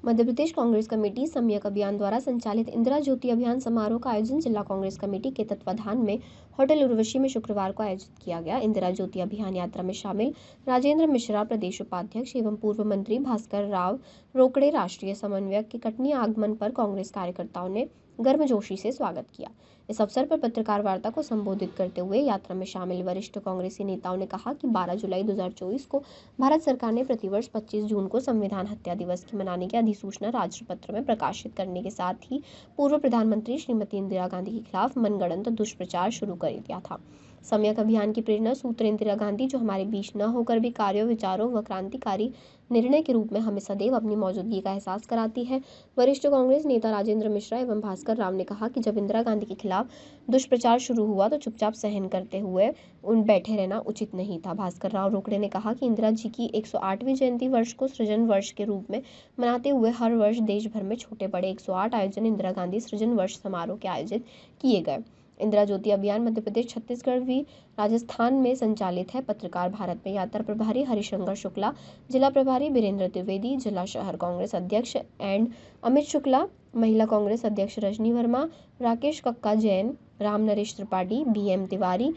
Madhya Pradesh Congress committee सम्यक अभियान द्वारा संचालित इंदिरा ज्योति अभियान समारोह का आयोजन जिला कांग्रेस कमेटी के तत्वाधान में होटल उर्वशी में शुक्रवार को आयोजित किया गया। इंदिरा ज्योति अभियान यात्रा में शामिल राजेंद्र मिश्रा प्रदेश उपाध्यक्ष एवं पूर्व मंत्री भास्कर राव रोकड़े राष्ट्रीय समन्वयक के कटनी आगमन पर कांग्रेस कार्यकर्ताओं ने गर्मजोशी से स्वागत किया। इस अवसर पर पत्रकार वार्ता को संबोधित करते हुए यात्रा में शामिल वरिष्ठ कांग्रेसी नेताओं ने कहा कि 12 जुलाई 2024 को भारत सरकार ने प्रतिवर्ष 25 जून को संविधान हत्या दिवस की मनाने की अधिसूचना राष्ट्रपत्र में प्रकाशित करने के साथ ही पूर्व प्रधानमंत्री श्रीमती इंदिरा गांधी के खिलाफ मनगढ़ंत दुष्प्रचार शुरू कर दिया था। सम्यक अभियान की प्रेरणा सूत्र इंदिरा गांधी जो हमारे बीच न होकर भी कार्यों, विचारों व क्रांतिकारी निर्णय के रूप में हमें सदैव अपनी मौजूदगी का एहसास कराती है। वरिष्ठ कांग्रेस नेता राजेंद्र मिश्रा एवं भास्कर राव ने कहा कि जब इंदिरा गांधी के खिलाफ दुष्प्रचार शुरू हुआ तो चुपचाप सहन करते हुए बैठे रहना उचित नहीं था। भास्कर राव रोकड़े ने कहा कि इंदिरा जी की 108वीं जयंती वर्ष को सृजन वर्ष के रूप में मनाते हुए हर वर्ष देश भर में छोटे बड़े 108 आयोजन इंदिरा गांधी सृजन वर्ष समारोह के आयोजित किए गए। इंदिरा ज्योति अभियान मध्य प्रदेश, छत्तीसगढ़ व राजस्थान में संचालित है। पत्रकार भारत में यात्रा प्रभारी हरिशंकर शुक्ला, जिला प्रभारी बीरेंद्र द्विवेदी, जिला शहर कांग्रेस अध्यक्ष एंड अमित शुक्ला, महिला कांग्रेस अध्यक्ष रजनी वर्मा, राकेश कक्का जैन, राम नरेश त्रिपाठी, BM तिवारी,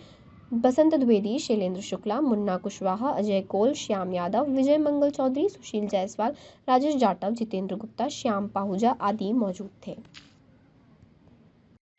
बसंत द्विवेदी, शैलेंद्र शुक्ला, मुन्ना कुशवाहा, अजय कोल, श्याम यादव, विजय मंगल चौधरी, सुशील जायसवाल, राजेश जाटव, जितेंद्र गुप्ता, श्याम पाहुजा आदि मौजूद थे।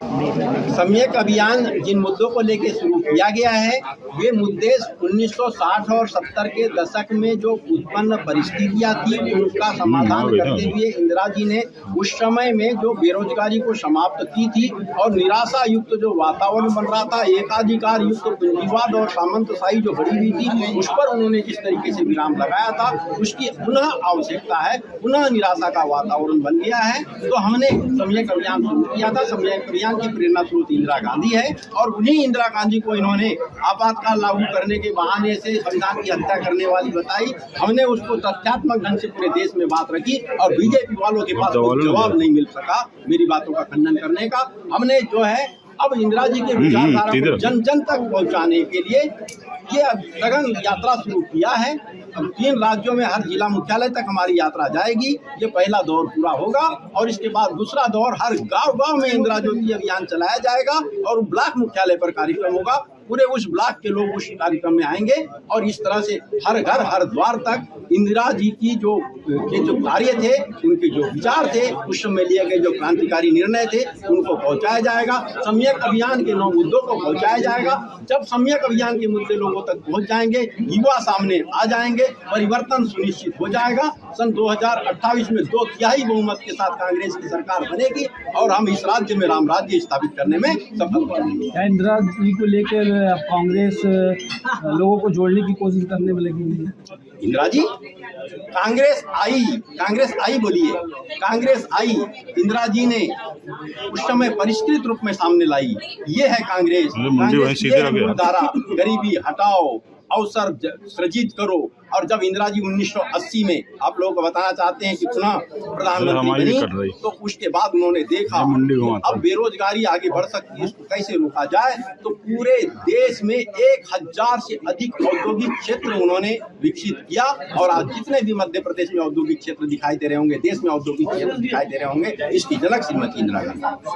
सम्यक अभियान जिन मुद्दों को लेकर शुरू किया गया है वे मुद्दे 1960 और 70 के दशक में जो उत्पन्न परिस्थितियां थी उनका समाधान करते हुए इंदिरा जी ने उस समय में जो बेरोजगारी को समाप्त की थी और निराशा युक्त जो वातावरण बन रहा था, एकाधिकार युक्त पूंजीवाद और सामंतशाही जो बढ़ी हुई थी, उस पर उन्होंने जिस तरीके से विराम लगाया था उसकी पुनः आवश्यकता है। पुनः निराशा का वातावरण बन गया है तो हमने सम्यक अभियान शुरू किया था। सम्यक अभियान की प्रेरणा स्रोत इंदिरा गांधी है और उन्हीं इंदिरा गांधी को इन्होंने आपातकाल लागू करने के बहाने से संविधान की हत्या करने वाली बताई। हमने उसको तथ्यात्मक ढंग से पूरे देश में बात रखी और बीजेपी वालों के पास कोई जवाब नहीं मिल सका मेरी बातों का खंडन करने का। हमने जो है अब इंदिरा जी के विचारधारा को जन जन तक पहुंचाने के लिए ये सघन यात्रा शुरू किया है। अब 3 राज्यों में हर जिला मुख्यालय तक हमारी यात्रा जाएगी। ये पहला दौर पूरा होगा और इसके बाद दूसरा दौर हर गांव-गांव में इंदिरा ज्योति अभियान चलाया जाएगा और ब्लॉक मुख्यालय पर कार्यक्रम होगा। पूरे उस ब्लॉक के लोग उस कार्यक्रम में आएंगे और इस तरह से हर घर हर द्वार तक इंदिरा जी की जो कार्य थे, उनके जो विचार थे, उस समय लिए गए जो क्रांतिकारी निर्णय थे उनको पहुंचाया जाएगा। सम्यक अभियान के 9 मुद्दों को पहुंचाया जाएगा। जब सम्यक अभियान के मुद्दे लोगों तक पहुंच जाएंगे, युवा सामने आ जाएंगे, परिवर्तन सुनिश्चित हो जाएगा। सन 2028 में 2/3 बहुमत के साथ कांग्रेस की सरकार बनेगी और हम इस राज्य में राम राज्य स्थापित करने में सफल होंगे। इंदिरा जी को लेकर कांग्रेस लोगों को जोड़ने की कोशिश करने में लगी हुई है। इंदिरा जी कांग्रेस आई बोलिए, कांग्रेस आई। इंदिरा जी ने उस समय परिष्कृत रूप में सामने लाई। ये है कांग्रेस धारा, गरीबी हटाओ, अवसर सृजित करो। और जब इंदिरा जी 1980 में आप लोगों को बताना चाहते हैं कि पुनः प्रधानमंत्री बनी तो उसके बाद उन्होंने देखा अब बेरोजगारी आगे बढ़ सकती है, इसको कैसे रोका जाए। तो पूरे देश में 1000 से अधिक औद्योगिक क्षेत्र उन्होंने विकसित किया और आज जितने भी मध्य प्रदेश में औद्योगिक क्षेत्र दिखाई दे रहे होंगे, देश में औद्योगिक क्षेत्र दिखाई दे रहे होंगे, इसकी जनक श्रीमती इंदिरा गांधी।